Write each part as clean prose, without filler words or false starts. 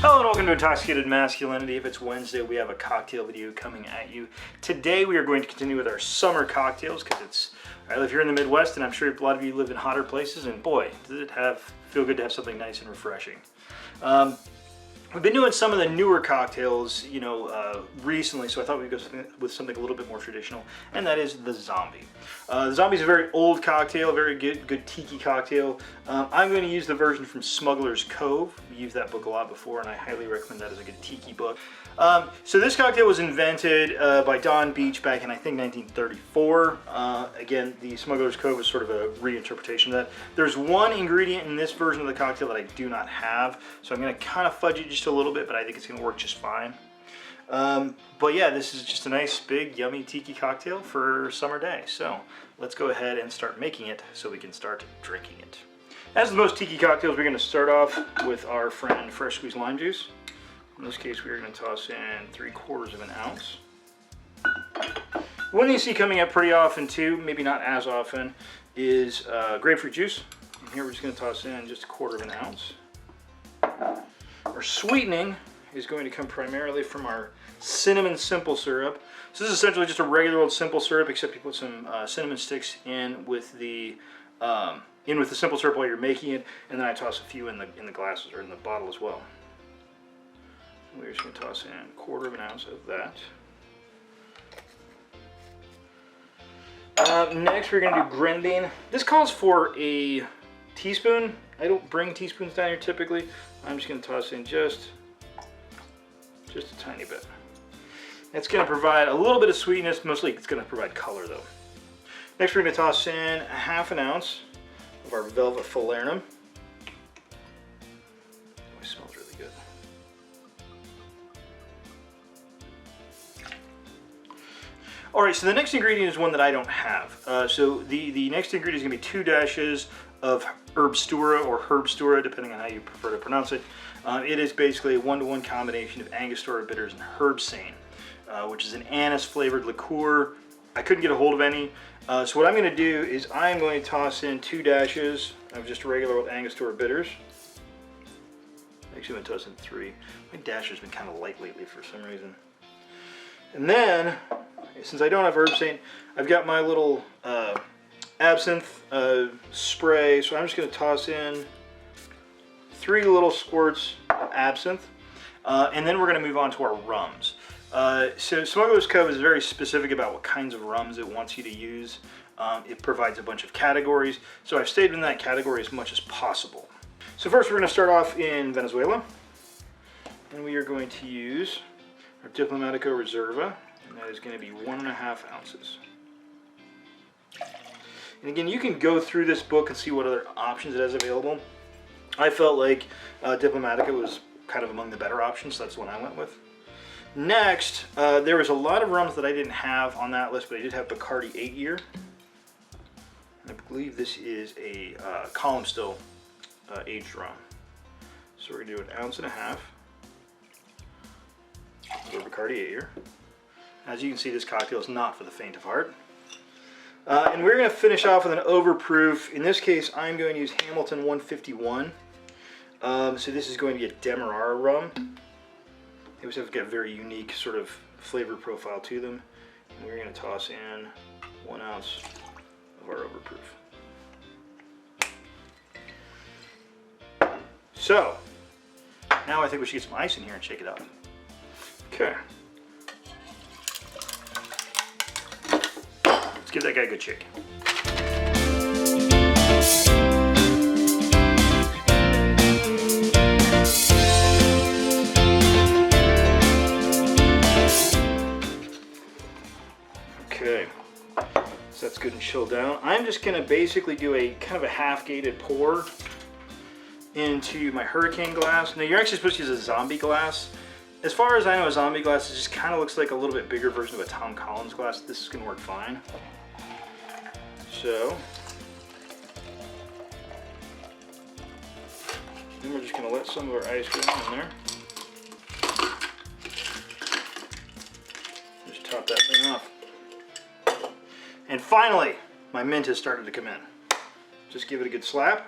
Hello and welcome to Intoxicated Masculinity. If it's Wednesday, we have a cocktail video coming at you. Today we are going to continue with our summer cocktails because I live here in the Midwest and I'm sure a lot of you live in hotter places, and boy, does it feel good to have something nice and refreshing. We've been doing some of the newer cocktails, recently, so I thought we'd go with something a little bit more traditional, and that is the Zombie. The Zombie is a very old cocktail, a very good tiki cocktail. I'm going to use the version from Smuggler's Cove. We used that book a lot before, and I highly recommend that as a good tiki book. So this cocktail was invented by Don Beach back in, I think, 1934. Again, the Smuggler's Cove is sort of a reinterpretation of that. There's one ingredient in this version of the cocktail that I do not have, so I'm going to kind of fudge it just a little bit, but I think it's going to work just fine. But yeah, this is just a nice, big, yummy tiki cocktail for a summer day. So let's go ahead and start making it so we can start drinking it. As with most tiki cocktails, we're going to start off with our friend fresh squeezed lime juice. In this case, we are going to toss in 3/4 of an ounce. One you see coming up pretty often too, maybe not as often, is grapefruit juice. And here we're just going to toss in just 1/4 of an ounce. Our sweetening is going to come primarily from our cinnamon simple syrup. So this is essentially just a regular old simple syrup, except you put some cinnamon sticks in with the simple syrup while you're making it, and then I toss a few in the glasses or in the bottle as well. We're just going to toss in 1/4 of an ounce of that. Next, we're going to do grenadine. This calls for a teaspoon. I don't bring teaspoons down here typically. I'm just going to toss in just a tiny bit. It's going to provide a little bit of sweetness. Mostly it's going to provide color though. Next we're going to toss in 1/2 ounce of our Velvet Falernum. Oh, it smells really good. Alright, so the next ingredient is one that I don't have. So the next ingredient is going to be 2 dashes of Herbstura or Herbstura, depending on how you prefer to pronounce it. It is basically a 1-to-1 combination of Angostura bitters and Herbsane, which is an anise flavored liqueur. I couldn't get a hold of any. So what I'm going to do is I'm going to toss in 2 dashes of just regular old Angostura bitters. Actually, I'm going to toss in 3. My dasher has been kind of light lately for some reason. And then, since I don't have Herbsane, I've got my little absinthe spray, so I'm just going to toss in 3 little squirts of absinthe, and then we're going to move on to our rums. So Smuggler's Cove is very specific about what kinds of rums it wants you to use. It provides a bunch of categories, so I've stayed in that category as much as possible. So first we're going to start off in Venezuela, and we are going to use our Diplomatico Reserva, and that is going to be 1.5 ounces. And again, you can go through this book and see what other options it has available. I felt like Diplomatico was kind of among the better options, so that's the one I went with. Next, there was a lot of rums that I didn't have on that list, but I did have Bacardi 8-year. I believe this is a column still aged rum. So we're going to do 1.5 ounces for Bacardi 8-year. As you can see, this cocktail is not for the faint of heart. And we're going to finish off with an overproof. In this case, I'm going to use Hamilton 151. So this is going to be a Demerara rum. They always have got a very unique sort of flavor profile to them. And we're going to toss in 1 ounce of our overproof. So, now I think we should get some ice in here and shake it up. Okay. Let's give that guy a good shake. Okay, so that's good and chilled down. I'm just going to basically do a kind of a half-gated pour into my hurricane glass. Now you're actually supposed to use a zombie glass. As far as I know, a zombie glass just kind of looks like a little bit bigger version of a Tom Collins glass. This is going to work fine. So, then we're just going to let some of our ice go in there. Just top that thing off. And finally, my mint has started to come in. Just give it a good slap.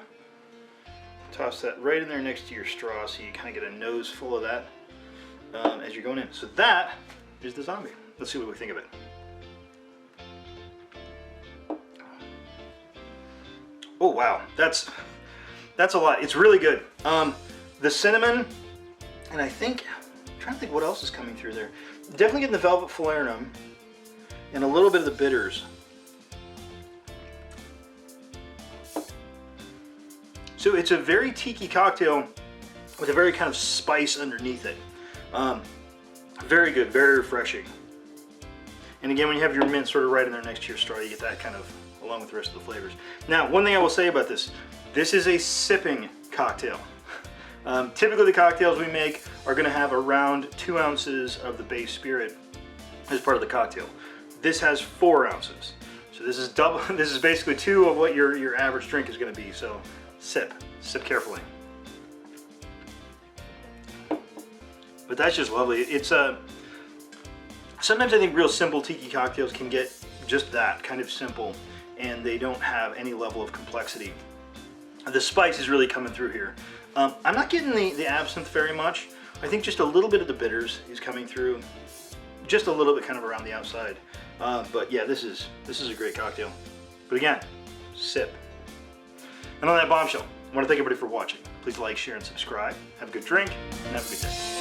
Toss that right in there next to your straw so you kind of get a nose full of that as you're going in. So that is the zombie. Let's see what we think of it. Oh wow, that's a lot. It's really good. The cinnamon, and I'm trying to think what else is coming through there. Definitely getting the velvet falernum and a little bit of the bitters. So it's a very tiki cocktail with a very kind of spice underneath it. Very good, very refreshing. And again, when you have your mint sort of right in there next to your straw, you get that kind of along with the rest of the flavors. Now, one thing I will say about this is a sipping cocktail. Typically the cocktails we make are going to have around 2 ounces of the base spirit as part of the cocktail. This has 4 ounces. So this is double. This is basically 2 of what your average drink is going to be. So sip carefully. But that's just lovely. It's sometimes I think real simple tiki cocktails can get just that kind of simple, and they don't have any level of complexity. The spice is really coming through here. I'm not getting the absinthe very much. I think just a little bit of the bitters is coming through, just a little bit kind of around the outside. But yeah, this is a great cocktail. But again, sip. And on that bombshell, I want to thank everybody for watching. Please like, share, and subscribe. Have a good drink, and have a good day.